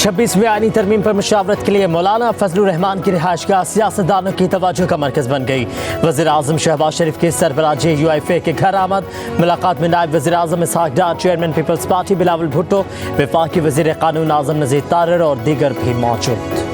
26वीं आईनी तरमीम पर मुशावरत के लिए मौलाना फजलुर रहमान की रिहाइशगाह सियासतदानों की तवज्जो का मरकज बन गई। वज़ीर आज़म शहबाज शरीफ के सरबराह JUIF के घर आमद। मुलाकात में नायब वज़ीर आज़म Ishaq Dar, chairman People's Party Bilawal Bhutto, वफाकी वज़ीर कानून आज़म नज़ीर तारिर और दीगर भी मौजूद।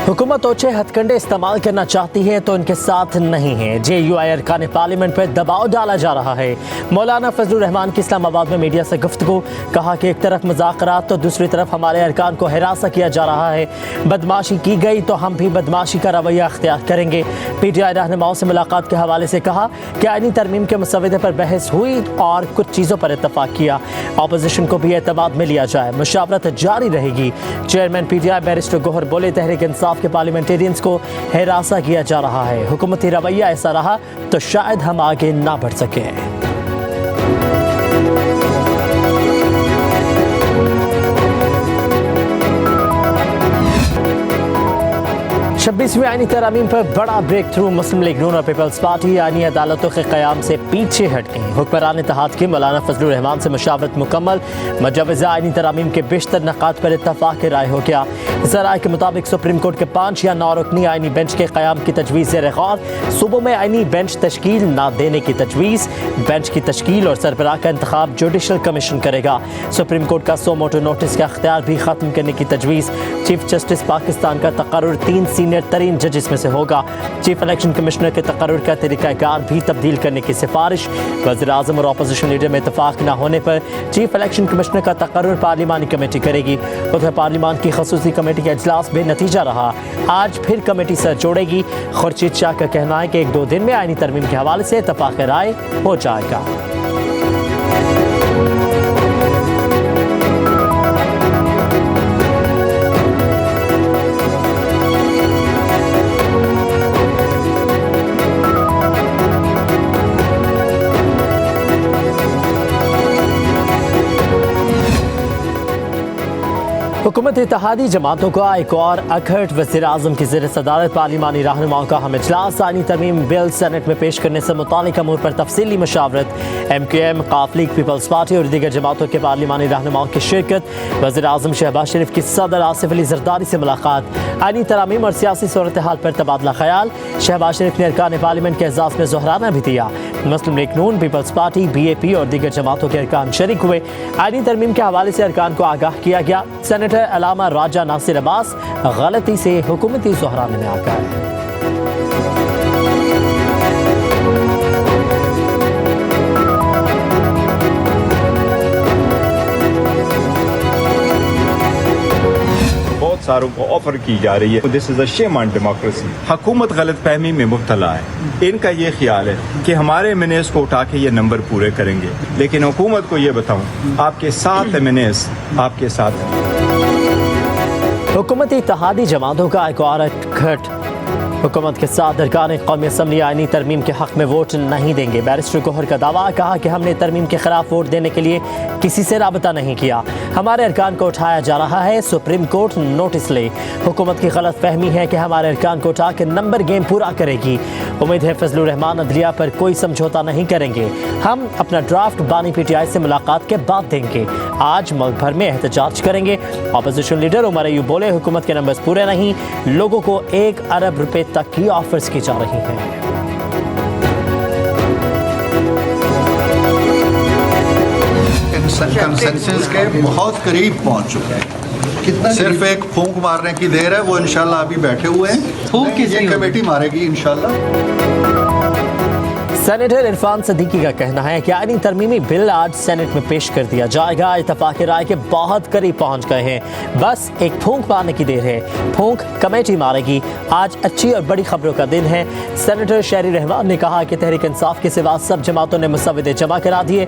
हुकूमत ओछे हथकंडे इस्तेमाल करना चाहती है तो उनके साथ नहीं है। JUI अरकान पार्लियामेंट पर दबाव डाला जा रहा है। मौलाना फजलुर रहमान की इस्लामाबाद में मीडिया से गुफ्तगू, कहा कि एक तरफ मुज़ाकरात तो दूसरी तरफ हमारे अरकान को हिरासा किया जा रहा है। बदमाशी की गई तो हम भी बदमाशी का रवैया अख्तियार करेंगे। PTI रहनुमाओं से मुलाकात के हवाले से कहा कि आईनी तरमीम के मसवदे पर बहस हुई और कुछ चीज़ों पर इत्तफाक किया। अपोजिशन को भी एतमाद में लिया जाए, मुशावरत जारी रहेगी। चेयरमैन PTI बैरिस्टर गोहर बोले, तहरीक इंसाफ के पार्लियामेंटेरियंस को हिरासा किया जा रहा है। हुकूमती रवैया ऐसा रहा तो शायद हम आगे ना बढ़ सके। 26वीं आईनी तरामीम पर बड़ा ब्रेक थ्रू। मुस्लिम लीग नून और पीपल्स पार्टी आईनी अदालतों के क़याम से पीछे हट गई। हुक्मरान इत्तेहाद की मौलाना फजलुर रहमान से मुशावरत मुकम्मल। मुजव्वज़ा आईनी तरामीम के बेशतर नकात पर इत्तफाक़ राय हो गया। ज़राए के मुताबिक सुप्रीम कोर्ट के 5 या 9 रुकनी आईनी बेंच के क़याम की तजवीज़ ज़ेर गौर। सूबों में आईनी बेंच तश्कील न देने की तजवीज़। बेंच की तश्कील और सरबराह का इंतखाब जुडिशल कमीशन करेगा। सुप्रीम कोर्ट का 100 मोटो नोटिस का अख्तियार भी ख़त्म करने की तजवीज़। चीफ जस्टिस पाकिस्तान का तकर्रुर 3 सीनियर तरीन जजेस में से होगा। चीफ इलेक्शन कमिश्नर के तकर्रुर का तरीक़ाकार भी तब्दील करने की सिफारिश। वज़ीर आज़म और अपोजिशन लीडर में इत्तफाक न होने पर चीफ इलेक्शन कमिश्नर का तकर्रुर पार्लिमानी कमेटी करेगी। उधर पार्लिमान की खसूसी कमेटी का इजलास बेनतीजा रहा। आज फिर कमेटी सर जोड़ेगी। खुर्शीद शाह का कहना है कि 1-2 दिन में आईनी तरमीम के हवाले से इत्तफाक राय हो जाएगा। हुकूमत इत्तेहादी जमातों का एक और अखट। वज़ीर आज़म की ज़ेर सदारत पार्लिमानी रहनुमाओं का हम इजलास। आईनी तरमीम बिल सेनेट में पेश करने से मुतालिक अमूर पर तफसीली मशावरत। MQM, काफ लीग, पीपल्स पार्टी और दीगर जमातों के पार्लिमानी रहनुमाओं की शिरकत। वज़ीर आज़म शहबाज शरीफ की सदर आसिफ अली ज़रदारी से मुलाकात। आईनी तरामीम और सियासी सूरत हाल पर तबादला ख्याल। शहबाज शरीफ ने अरकान पार्लियामेंट के एजाज़ में ज़ोहराना भी दिया। मुस्लिम लीग नून, पीपल्स पार्टी, BAP और दीगर जमातों के अरकान शरीक हुए। आईनी तरमीम के हवाले से अरकान को आगाह किया गया। सेनेटर अलामा राजा नासिर अब्बास गलती से हुकूमती ज़ोहराने में आ गए। बहुत सारों को ऑफर की जा रही है। This is a shame on democracy. हुकूमत गलत फहमी में मुब्तला है। इनका ये ख्याल है कि हमारे MNAs को उठा के ये नंबर पूरे करेंगे, लेकिन हुकूमत को ये बताऊं, आपके 7 MNAs आपके साथ हैं। हुकूमती इत्तेहादी जमातों का एक और अखट। हुकूमत के साथ अरकान कौमी असम्बली आईनी तरमीम के हक़ में वोट नहीं देंगे। बैरिस्टर गोहर का दावा, कहा कि हमने तरमीम के खिलाफ वोट देने के लिए किसी से राबता नहीं किया। हमारे अरकान को उठाया जा रहा है, सुप्रीम कोर्ट नोटिस ले। हुकूमत की गलत फहमी है कि हमारे अरकान को उठा के नंबर गेम पूरा करेगी। उम्मीद है फजलुर रहमान अदलिया पर कोई समझौता नहीं करेंगे। हम अपना ड्राफ्ट बानी PTI से मुलाकात के बाद देंगे। आज मुल्क भर में एहतजाज करेंगे। अपोजिशन लीडर उमर अयूब बोले, हुकूमत के नंबर्स पूरे नहीं, लोगों को 1 अरब रुपए तक की ऑफर्स की जा रही हैं। कंसेंसस के बहुत करीब पहुंच चुके हैं। कितना सिर्फ एक फूंक मारने की देर है। वो इंशाल्लाह अभी बैठे हुए हैं, फूंक की ये कमेटी मारेगी इंशाल्लाह। सेनेटर इरफान सदीकी का कहना है कि आईनी तरमीमी बिल आज सेनेट में पेश कर दिया जाएगा। इत्तफाक राय के बहुत करीब पहुंच गए हैं, बस एक फूंक मारने की देर है। फूंक कमेटी मारेगी। आज अच्छी और बड़ी खबरों का दिन है। सेनेटर शहरी रहमान ने कहा कि तहरीक इंसाफ के सिवा सब जमातों ने मसवदे जमा करा दिए।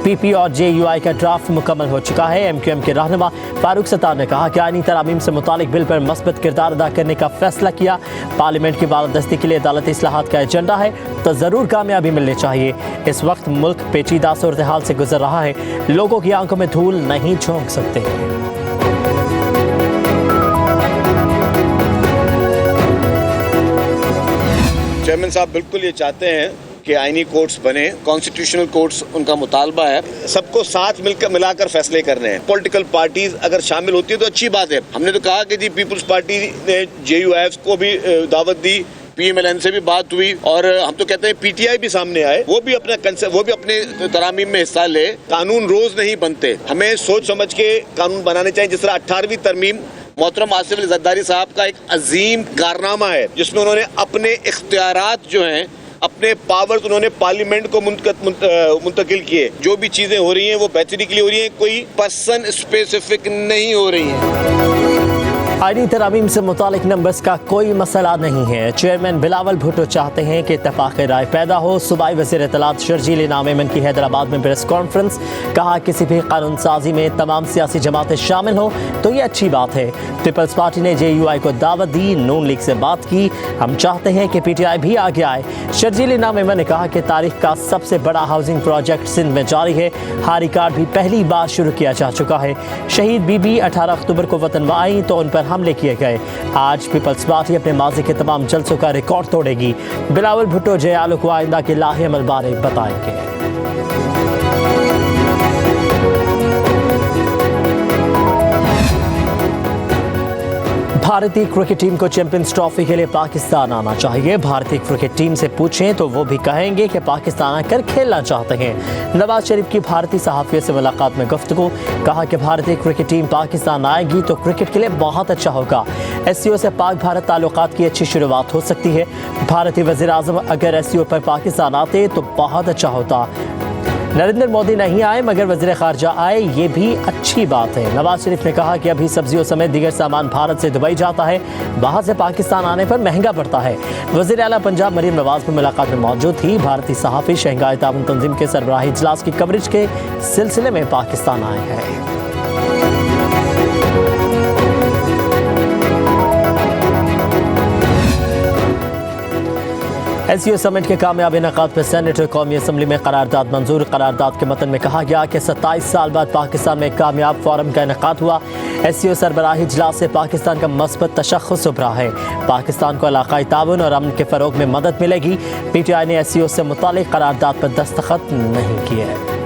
PP और JUI का ड्राफ्ट मुकम्मल हो चुका है। MQM के रहनुमा फारूक सत्तार ने कहा कि आईनी तरामीम से मुतालिक बिल पर मस्बत किरदार अदा करने का फैसला किया। पार्लियामेंट की बालादस्ती के लिए अदालती इस्लाहात का एजेंडा है तो ज़रूर कामयाबी मिलनी चाहिए। इस वक्त मुल्क पेचीदा सूरत हाल से गुजर रहा है। लोगों की आंखों में धूल नहीं झोंक सकते। चेयरमैन साहब बिल्कुल ये चाहते हैं कि आईनी कोर्ट्स बने, कॉन्स्टिट्यूशनल कोर्ट्स उनका मुतालबा है। सबको साथ मिलाकर फैसले करने हैं। पॉलिटिकल पार्टीज अगर शामिल होती है तो अच्छी बात है। हमने तो कहा कि जी पीपल्स पार्टी ने JUIF को भी दावत दी, PMLN से भी बात हुई और हम तो कहते हैं PTI भी सामने आए, वो भी अपने तरामीम में हिस्सा ले। कानून रोज नहीं बनते, हमें सोच समझ के कानून बनाने चाहिए। जिस तरह 18वीं तरमीम मोहतरम आसिफ अली जरदारी साहब का एक अजीम कारनामा है, जिसमें उन्होंने अपने इख्तियारात जो हैं, अपने पावर्स उन्होंने पार्लियामेंट को मुंतकिल किए। जो भी चीजें हो रही हैं वो बेहतरी के लिए हो रही हैं, कोई पर्सन स्पेसिफिक नहीं हो रही हैं। आईनी तरामीम से मुतालिक नंबर्स का कोई मसला नहीं है। चेयरमैन बिलावल भुट्टो चाहते हैं कि इत्तेफाक राय पैदा हो। सूबाई वज़ीर इत्तलात शर्जील इनाम एमन की हैदराबाद में प्रेस कॉन्फ्रेंस, कहा किसी भी कानून साजी में तमाम सियासी जमातें शामिल हों तो ये अच्छी बात है। पीपल्स पार्टी ने JUI को दावत दी, नून लीग से बात की, हम चाहते हैं कि PTI भी आगे आए। शर्जील इनाम एमन ने कहा कि तारीख का सबसे बड़ा हाउसिंग प्रोजेक्ट सिंध में जारी है। हारी कार्ड भी पहली बार शुरू किया जा चुका है। शहीद बीबी 18 अक्टूबर को वतन में आई तो उन पर हमले किए गए। आज पीपल्स पार्टी अपने माजी के तमाम जलसों का रिकॉर्ड तोड़ेगी। बिलावल भुट्टो जयालू को आइंदा के लाहे अमल बारे बताएंगे। भारतीय क्रिकेट टीम को चैंपियंस ट्रॉफी के लिए पाकिस्तान आना चाहिए। भारतीय क्रिकेट टीम से पूछें तो वो भी कहेंगे कि पाकिस्तान आकर खेलना चाहते हैं। नवाज शरीफ की भारतीय सहाफ़ियों से मुलाकात में गुफ्तगू, कहा कि भारतीय क्रिकेट टीम पाकिस्तान आएगी तो क्रिकेट के लिए बहुत अच्छा होगा। SCO से पाक भारत ताल्लुकात की अच्छी शुरुआत हो सकती है। भारतीय वज़ीर आज़म अगर SCO पर पाकिस्तान आते तो बहुत अच्छा होता। नरेंद्र मोदी नहीं आए मगर वज़ीर ख़ारजा आए, ये भी अच्छी बात है। नवाज शरीफ ने कहा कि अभी सब्जियों समेत दीगर सामान भारत से दुबई जाता है, वहाँ से पाकिस्तान आने पर महंगा पड़ता है। वज़ीर आला पंजाब मरीम नवाज भी मुलाकात में मौजूद थी। भारतीय सहाफ़ी शंघाई ताउन तंजीम के सरबराही इजलास की कवरेज के सिलसिले में पाकिस्तान आए हैं। SCO समिट के कामयाब इनेकाद पर सेनेट कौमी असम्बली में करारदाद मंजूर। करारदाद के मतन में कहा गया कि 27 साल बाद पाकिस्तान में कामयाब फोरम का इनेकाद हुआ। SCO सरबराही इजलास से पाकिस्तान का मस्बत तशख़्ख़ुस उभरा है। पाकिस्तान को इलाक़ाई ताउन और अमन के फ़रोग़ में मदद मिलेगी। PTI ने SCO से मुतालिक करारदाद पर दस्तखत नहीं किए।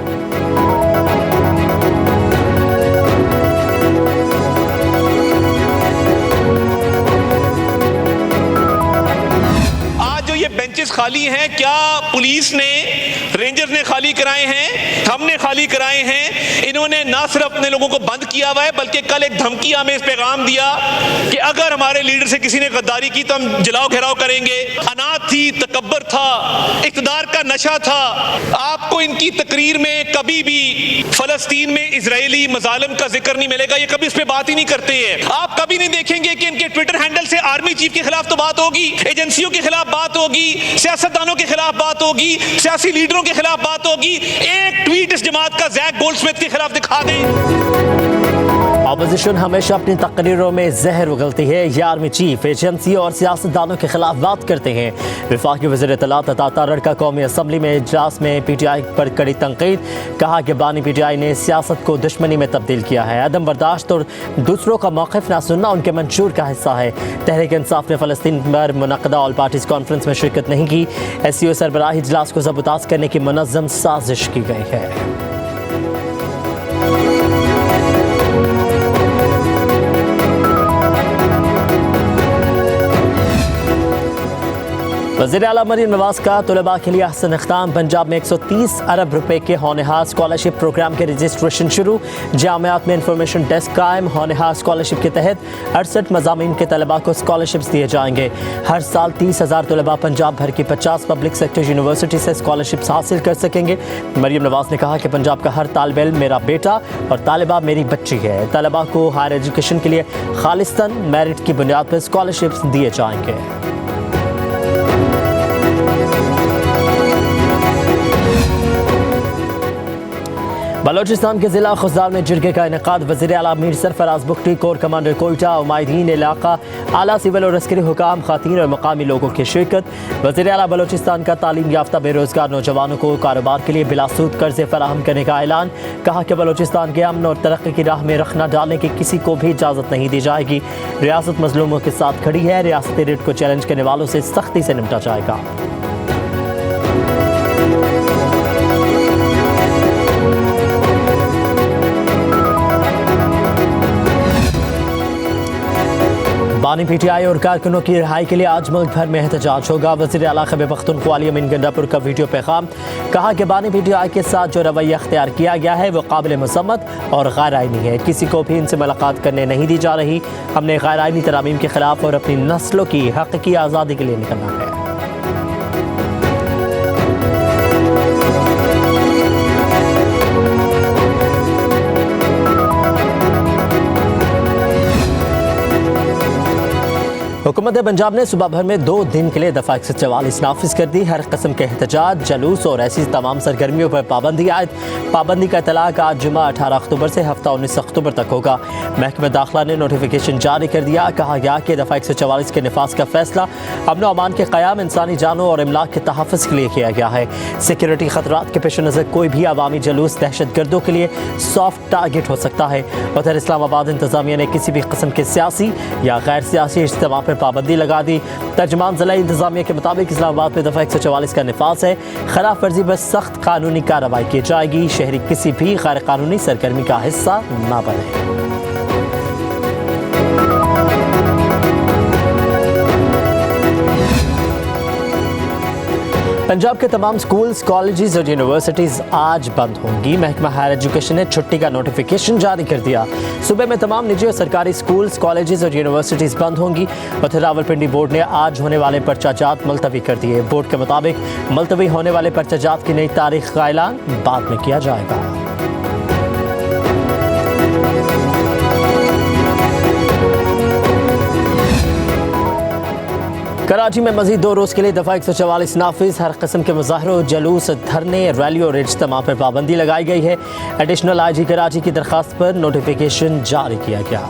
बेंचेस खाली हैं, क्या पुलिस ने, रेंजर्स ने खाली कराए हैं, हमने खाली कराए हैं? इन्होंने ना सिर्फ अपने लोगों को बंद किया हुआ है बल्कि कल एक धमकी हमें इस पैगाम दिया कि अगर हमारे लीडर से किसी ने गद्दारी की तो हम जलाओ घेराव करेंगे। अनाथ थी, तकब्बर था, इक़्तिदार का नशा था। आपको इनकी तकरीर में कभी भी फलस्तीन में इजरायली मजालिम का जिक्र नहीं मिलेगा। ये कभी इस पे बात ही नहीं करते हैं। आप कभी नहीं देखेंगे कि इनके ट्विटर हैंडल से आर्मी चीफ के खिलाफ तो बात होगी, एजेंसियों के खिलाफ बात होगी, सियासतदानों के खिलाफ बात होगी, सियासी लीडरों के खिलाफ बात होगी। एक ट्वीट इस जमात का जैक गोल्डस्मिथ के खिलाफ दिखा दें। अपोजिशन हमेशा अपनी तकरीरों में जहर उगलती है। ये आर्मी चीफ, एजेंसी और सियासतदानों के खिलाफ बात करते हैं। वफाकी वज़ीर इत्तलात अता तारड़ का कौमी असम्बली में इजलास में PTI पर कड़ी तनकीद, कहा कि बानी PTI ने सियासत को दुश्मनी में तब्दील किया है। अदम बर्दाश्त और दूसरों का मौक़िफ़ ना सुनना उनके मंशूर का हिस्सा है। तहरीक इंसाफ ने फ़लस्तीन पर मुनक़दा ऑल पार्टीज़ कॉन्फ्रेंस में शिरकत नहीं की। SCO सरबराही इजलास को ज़बतास करने की मुनज़्ज़म साजिश की गई है। वज़ीर आला मरीम नवाज का तलबा के लिए अहसन इक़दाम। पंजाब में 130 अरब रुपए के होनहार स्कॉलरशिप प्रोग्राम के रजिस्ट्रेशन शुरू। जामियात में इंफॉर्मेशन डेस्क कायम। होनहार स्कॉलरशिप के तहत 68 मज़ामीन के तलबा को स्कॉलरशिप्स दिए जाएंगे। हर साल 30,000 तलबा पंजाब भर की 50 पब्लिक सेक्टर यूनिवर्सिटी से स्कॉलरशिप्स हासिल कर सकेंगे। मरीम नवाज ने कहा कि पंजाब का हर तालिब इल्म मेरा बेटा और तालिबा मेरी बच्ची है। तलबा को हायर एजुकेशन के लिए खालिस्तन मेरिट की बुनियाद पर स्कॉलरशिप्स दिए जाएंगे। बलोचिस्तान के ज़िला खुजदार में जिरगे का इनेकाद। वज़ीर आला मीर सरफराज बुख्ती, कोर कमांडर कोयटा, उमायदीन इलाका, आला सिविल और अस्करी हुकाम, खातीन और मकामी लोगों की शिरकत। वज़ीर आला बलोचिस्तान का तालीम याफ्ता बेरोज़गार नौजवानों को कारोबार के लिए बिलासूद कर्ज़े फराहम करने का ऐलान। कहा कि बलोचिस्तान के अमन और तरक्की की राह में रखना डालने की किसी को भी इजाज़त नहीं दी जाएगी। रियासत मजलूमों के साथ खड़ी है। रियासती रेट को चैलेंज करने वालों से सख्ती से निपटा जाएगा। बानी पीटीआई और कारकुनों की रिहाई के लिए आज मुल्क भर में एहतजाज होगा। वज़ीर आला खैबर पख्तूनख्वा अली अमीन गंडापुर का वीडियो पैगाम, कहा कि बानी पीटीआई के साथ जो रवैया अख्तियार किया गया है वो काबिल मज़म्मत और गैर आइनी है। किसी को भी इनसे मुलाकात करने नहीं दी जा रही। हमने गैर आइनी तरामीम के खिलाफ और अपनी नस्लों की हक की आज़ादी के लिए निकलना है। हुकूमत पंजाब ने सुबह भर में 2 दिन के लिए दफ़ा 144 नाफिज कर दी। हर किस्म के एहतजाज, जलूस और ऐसी तमाम सरगर्मियों पर पाबंदी आयद। पाबंदी का इतलाक आज जुमा 18 अक्टूबर से हफ्ता 19 अक्टूबर तक होगा। महकमा दाखिला ने नोटिफिकेशन जारी कर दिया। कहा गया कि दफ़ा 144 के नफाज का फैसला अमन व अमान के क़याम, इंसानी जानों और इमलाक के तहफ़्फ़ुज़ के लिए किया गया है। सिक्योरिटी खतरात के पेश नज़र कोई भी अवामी जलूस दहशत गर्दों के लिए सॉफ्ट टारगेट हो सकता है। उधर इस्लामाबाद इंतज़ामिया ने किसी भी किस्म के सियासी या गैर सियासी इज्तिमा पर पाबंदी लगा दी। तर्जमान ज़िला इंतज़ामिया के मुताबिक इस्लामाबाद में दफ़ा 144 का निफाज है। खिलाफ वर्जी पर सख्त कानूनी कार्रवाई की जाएगी। शहरी किसी भी गैर कानूनी सरगर्मी का हिस्सा न बने। पंजाब के तमाम स्कूल्स, कॉलेजेस और यूनिवर्सिटीज़ आज बंद होंगी। महकमा हायर एजुकेशन ने छुट्टी का नोटिफिकेशन जारी कर दिया। सुबह में तमाम निजी और सरकारी स्कूल्स, कॉलेजेस और यूनिवर्सिटीज़ बंद होंगी। उधर रावलपिंडी बोर्ड ने आज होने वाले पर्चाजात मुलतवी कर दिए। बोर्ड के मुताबिक मुलतवी होने वाले पर्चाजात की नई तारीख का ऐलान बाद में किया जाएगा। कराची में मज़ीद 2 रोज़ के लिए दफ़ा 144 नाफिज। हर किस्म के मुजाहरों, जलूस, धरने, रैली और इज्तिमा पर पाबंदी लगाई गई है। एडिशनल IG कराची की दरख्वास्त पर नोटिफिकेशन जारी किया गया।